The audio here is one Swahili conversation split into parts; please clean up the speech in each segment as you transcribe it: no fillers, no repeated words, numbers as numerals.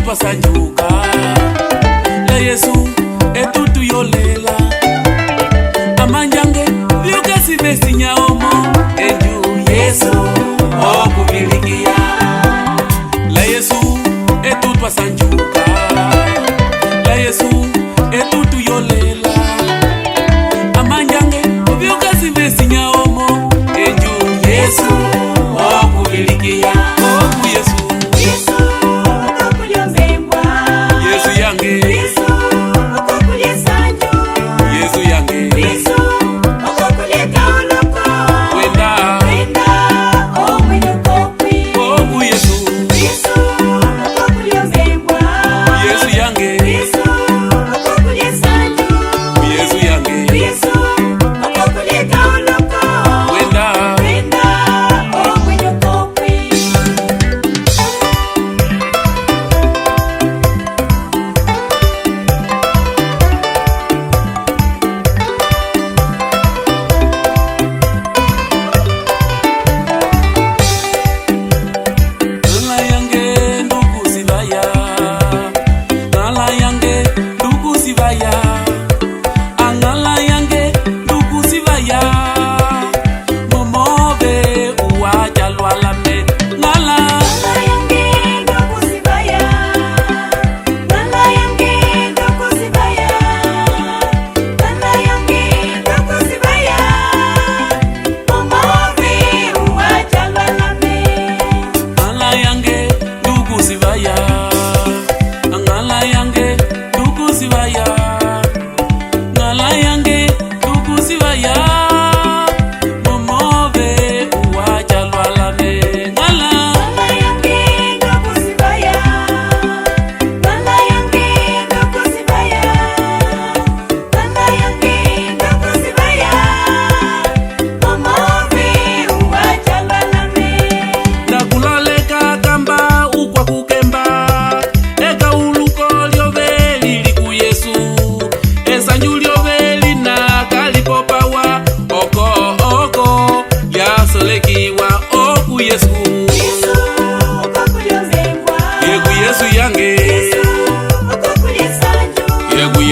etutwasanjuka la Yesu etutuyolela amanjange vyukasi vesinyaomo eju Yesu okuvilikia la Yesu etutwasanjuka la Yesu etutuyolela amanjange vyukasi vesinyaomo eju Yesu okuvilikia oku Yesu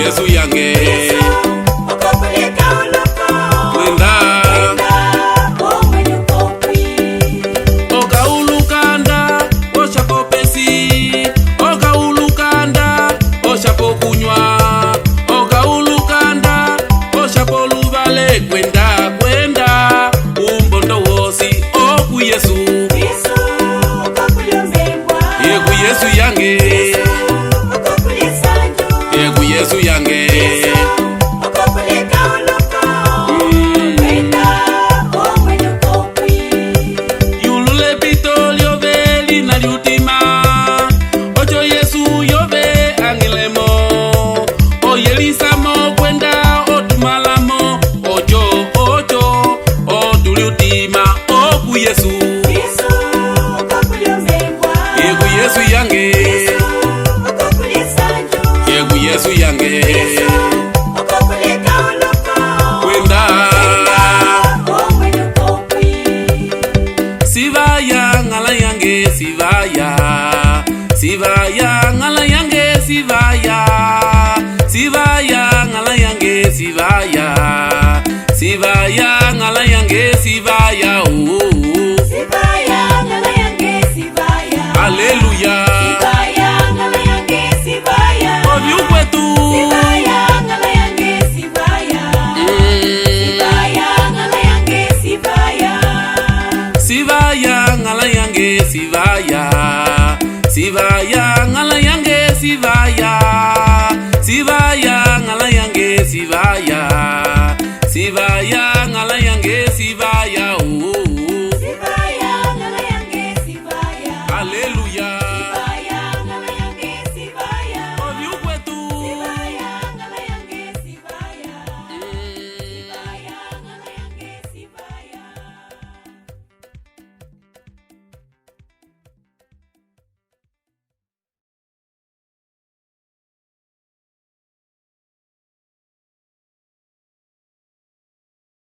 Yesu yange okaulukanda oshapopesi okaulukanda oshapokunywa okaulukanda oshapoluvale kwenda umbondo wosi oku Yesu yeku Yesu yange Yesu yange yulule pito lyoveli na liutima ocho Yesu yove angilemo oyelisamo kwenda otumalamo ocho otuliutima oku Yesu yeku Yesu yange Yesu yange kwenda sivaya ngala yange sivaya ngala yange sivaya ngala yange sivaya ngala yange sivaya sivaya ngala yange sivaya haleluya Sivaya ngala yange sivaya